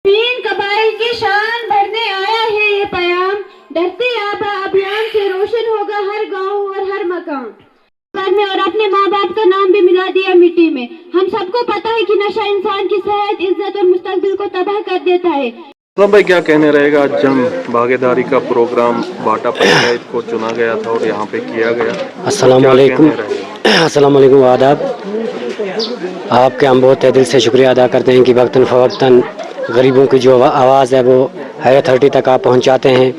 तीन कबाइल की शान बढ़ने आया है ये पैगाम, धरती आबा अभियान से रोशन होगा हर गांव और हर मकान में, और अपने माँ बाप का नाम भी मिला दिया मिट्टी में। हम सबको पता है कि नशा इंसान की सेहत, इज्जत और मुस्तकबिल को तबाह कर देता है। भाई क्या कहने रहेगा, जन भागीदारी का प्रोग्राम भाटा पंचायत को चुना गया था और यहाँ पे किया गया। अस्सलाम वालेकुम, अस्सलाम वालेकुम, आदाब। आपके हम बहुत दिल से शुक्रिया अदा करते हैं कि वक्तन फ़वक्तन गरीबों की जो आवाज़ है वो हाई अथॉरिटी तक आप पहुँचाते हैं।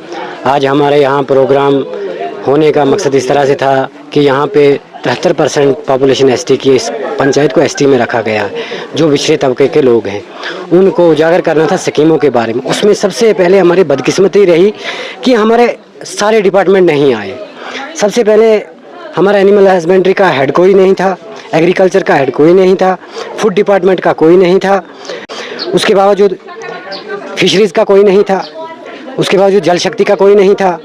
आज हमारे यहाँ प्रोग्राम होने का मकसद इस तरह से था कि यहाँ पे 73% पॉपुलेशन एसटी की, इस पंचायत को एसटी में रखा गया है। जो पिछड़े तबके के लोग हैं उनको उजागर करना था स्कीमों के बारे में। उसमें सबसे पहले हमारी बदकिस्मती रही कि हमारे सारे डिपार्टमेंट नहीं आए। सबसे पहले हमारा एनिमल हस्बेंड्री का हेड कोई नहीं था, एग्रीकल्चर का हेड कोई नहीं था, फूड डिपार्टमेंट का कोई नहीं था, उसके बावजूद फिशरीज़ का कोई नहीं था, उसके बावजूद जल शक्ति का कोई नहीं था,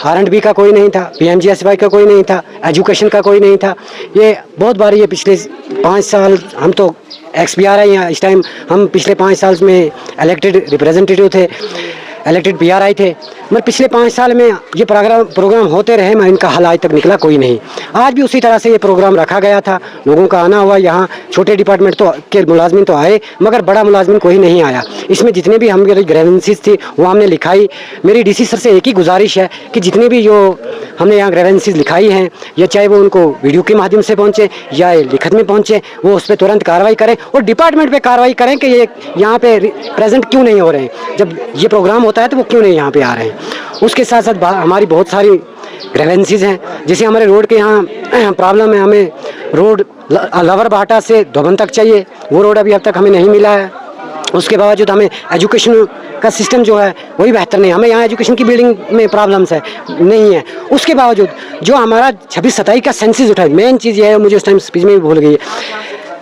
R&B का कोई नहीं था, PMGSY का कोई नहीं था, एजुकेशन का कोई नहीं था। ये बहुत बार ये पिछले 5 साल हम तो XPR है यहाँ, इस टाइम हम पिछले 5 साल में इलेक्टेड रिप्रेजेंटेटिव थे, इलेक्टेड PRI थे, मगर पिछले 5 साल में ये प्रोग्राम होते रहे, मगर इनका हल आज तक निकला कोई नहीं। आज भी उसी तरह से ये प्रोग्राम रखा गया था, लोगों का आना हुआ। यहाँ छोटे डिपार्टमेंट तो के मुलाजमिन तो आए, मगर बड़ा मुलाजमिन कोई नहीं आया। इसमें जितने भी हमारी ग्रेवेंसीज थी वो हमने लिखाई। मेरी DC सर से एक ही गुजारिश है कि जितने भी जो हमने यहाँ ग्रेवेंसीज लिखाई हैं, या चाहे वो उनको वीडियो के माध्यम से पहुँचे या लिखत में पहुँचे, वो उस पर तुरंत कार्रवाई करें और डिपार्टमेंट पर कार्रवाई करें कि ये यहाँ पे प्रेजेंट क्यों नहीं हो रहे हैं। जब ये प्रोग्राम होता है तो वो क्यों नहीं यहाँ पे आ रहे हैं। उसके साथ साथ हमारी बहुत सारी ग्रेवेंसीज हैं, जैसे हमारे रोड के यहाँ प्रॉब्लम है। हमें रोड लवर भाटा से धोबन तक चाहिए, वो रोड अभी अब तक हमें नहीं मिला है। उसके बावजूद हमें एजुकेशन का सिस्टम जो है वही बेहतर नहीं, हमें यहाँ एजुकेशन की बिल्डिंग में प्रॉब्लम्स है नहीं है। उसके बावजूद जो हमारा 26-27 का सेंसिस उठा है, मेन चीज़ ये है, मुझे उस टाइम स्पीच में भी भूल गई है,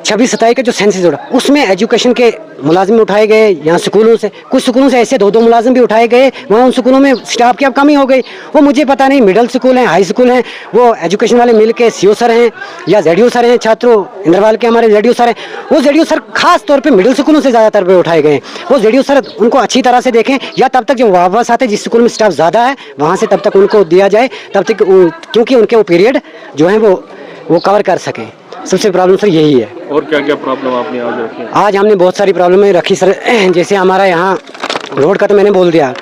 26-27 का जो सेंसिस उठा उसमें एजुकेशन के मुलाजिम उठाए गए। यहाँ स्कूलों से, कुछ स्कूलों से ऐसे 2-2 मुलाजिम भी उठाए गए, वहाँ उन स्कूलों में स्टाफ की अब कमी हो गई। वो मुझे पता नहीं मिडिल स्कूल हैं, हाई स्कूल हैं, वो एजुकेशन वाले मिल के CO सर हैं या ZDO सर हैं, छात्रों इंद्रवाल के हमारे ZDO सर हैं, वो ZDO सर खास तौर पर मिडिल स्कूलों से ज़्यादातर पे उठाए गए। वो ZDO सर उनको अच्छी तरह से देखें, या तब तक जब वापस आते जिस स्कूल में स्टाफ ज़्यादा है वहाँ से तब तक उनको दिया जाए, तब तक, क्योंकि उनके वो पीरियड जो है वो कवर कर सकें। सबसे प्रॉब्लम सर यही है। और क्या क्या प्रॉब्लम आपने आज रखी? आज हमने बहुत सारी प्रॉब्लमें रखी सर, जैसे हमारा यहाँ रोड का तो मैंने बोल दिया।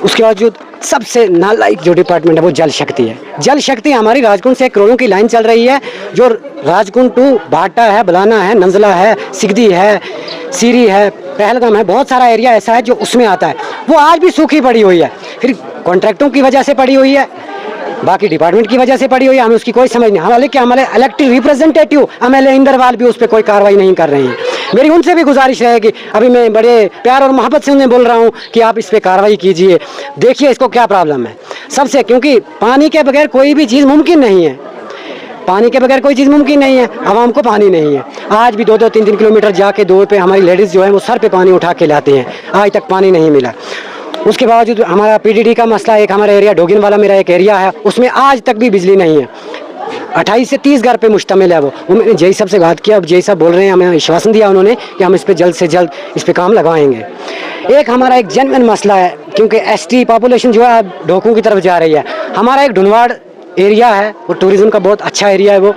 उसके बावजूद सबसे नालायक जो डिपार्टमेंट है वो जल शक्ति है। जल शक्ति हमारी राजकुंड से करोड़ों की लाइन चल रही है, जो राजकुंड टू भाटा है, बलाना है, नंजला है, सिगदी है, सीरी है, पहलगाम है, बहुत सारा एरिया ऐसा है जो उसमें आता है। वो आज भी सूखी पड़ी हुई है, फिर कॉन्ट्रैक्टों की वजह से पड़ी हुई है, बाकी डिपार्टमेंट की वजह से पड़ी हुई है, हमें उसकी कोई समझ नहीं। हालांकि हमारे इलेक्टेड रिप्रेजेंटेटिव MLA इंदरवाल भी उस पर कोई कार्रवाई नहीं कर रहे हैं। मेरी उनसे भी गुजारिश रहेगी, अभी मैं बड़े प्यार और मोहब्बत से उन्हें बोल रहा हूं कि आप इस पर कार्रवाई कीजिए, देखिए इसको क्या प्रॉब्लम है सबसे, क्योंकि पानी के बगैर कोई भी चीज़ मुमकिन नहीं है। पानी के बगैर कोई चीज़ मुमकिन नहीं है, आवाम को पानी नहीं है। आज भी 2-2, 3-3 किलोमीटर जाके दौड़ पे हमारी लेडीज़ जो है वो सर पे पानी उठा के लाती हैं, आज तक पानी नहीं मिला। उसके बावजूद हमारा PDD का मसला, एक हमारा एरिया डोगिन वाला मेरा एक एरिया है, उसमें आज तक भी बिजली नहीं है। 28 से 30 घर पे मुश्तमिल है वो। मैंने JI साहब से बात किया, अब JI साहब बोल रहे हैं, हमें आश्वासन दिया उन्होंने कि हम इस पर जल्द से जल्द इस पर काम लगाएंगे। एक हमारा एक जेन्युइन मसला है, क्योंकि ST पॉपुलेशन जो है ढोकों की तरफ जा रही है। हमारा एक ढुनवाड़ एरिया है, वो टूरिज़्म का बहुत अच्छा एरिया है। वो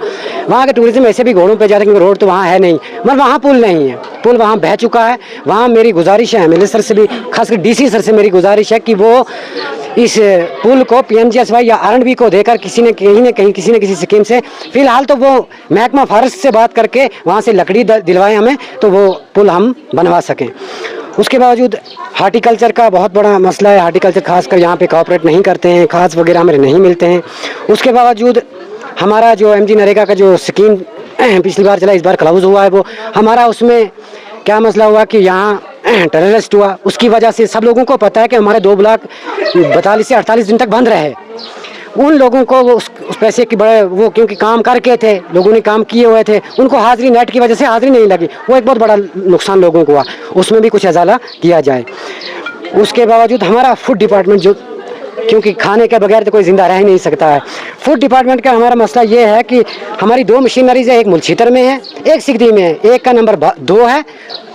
वहाँ के टूरिज़्म ऐसे भी घोड़ों पे जाते हैं, क्योंकि रोड तो वहाँ है नहीं, मगर वहाँ पुल नहीं है, पुल वहाँ बह चुका है। वहाँ मेरी गुजारिश है MLA सर से भी, खासकर DC सर से मेरी गुजारिश है कि वो इस पुल को PMGSY या R&B को देकर किसी न किसी स्कीम से, फिलहाल तो वो महकमा फॉरेस्ट से बात करके वहाँ से लकड़ी दिलवाएं हमें, तो वो पुल हम बनवा सकें। उसके बावजूद हार्टिकल्चर का बहुत बड़ा मसला है। हार्टिकल्चर खासकर यहाँ पे कोऑपरेट नहीं करते हैं, खास वगैरह हमें नहीं मिलते हैं। उसके बावजूद हमारा जो MG नरेगा का जो स्कीम पिछली बार चला, इस बार क्लोज हुआ है, वो हमारा उसमें क्या मसला हुआ कि यहाँ टेररिस्ट हुआ, उसकी वजह से सब लोगों को पता है कि हमारे 2 ब्लॉक 42 से 48 दिन तक बंद रहे। उन लोगों को वो उस पैसे की बड़े, वो क्योंकि काम करके थे, लोगों ने काम किए हुए थे, उनको हाजिरी नेट की वजह से हाजिरी नहीं लगी, वो एक बहुत बड़ा नुकसान लोगों को हुआ, उसमें भी कुछ अजाला किया जाए। उसके बावजूद हमारा फूड डिपार्टमेंट जो, क्योंकि खाने के बगैर तो कोई ज़िंदा रह नहीं सकता है। फूड डिपार्टमेंट का हमारा मसला ये है कि हमारी 2 मशीनरीज है, एक मुलछीतर में है, एक सिगदी में है, एक का नंबर 2 है,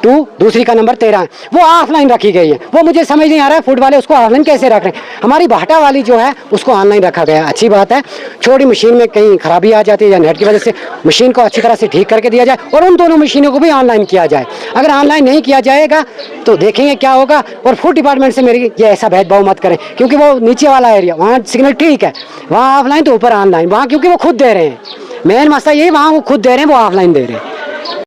2, दूसरी का नंबर 13 है, वो ऑफलाइन रखी गई है। वो मुझे समझ नहीं आ रहा है फूड वाले उसको ऑफलाइन कैसे रख रहे हैं। हमारी भाटा वाली जो है उसको ऑनलाइन रखा गया है, अच्छी बात है। छोटी मशीन में कहीं खराबी आ जाती है या नेट की वजह से मशीन को अच्छी तरह से ठीक करके दिया जाए और उन दोनों मशीनों को भी ऑनलाइन किया जाए। अगर ऑनलाइन नहीं किया जाएगा तो देखेंगे क्या होगा। और फूड डिपार्टमेंट से मेरी ये ऐसा भेदभाव मत करें, क्योंकि वो नीचे वाला एरिया वहाँ सिग्नल ठीक है, वहाँ ऑफलाइन तो ऊपर ऑनलाइन, वहाँ क्योंकि वो खुद दे रहे हैं। मेन मसला यही, वहाँ वो खुद दे रहे हैं, वो ऑफलाइन दे रहे हैं।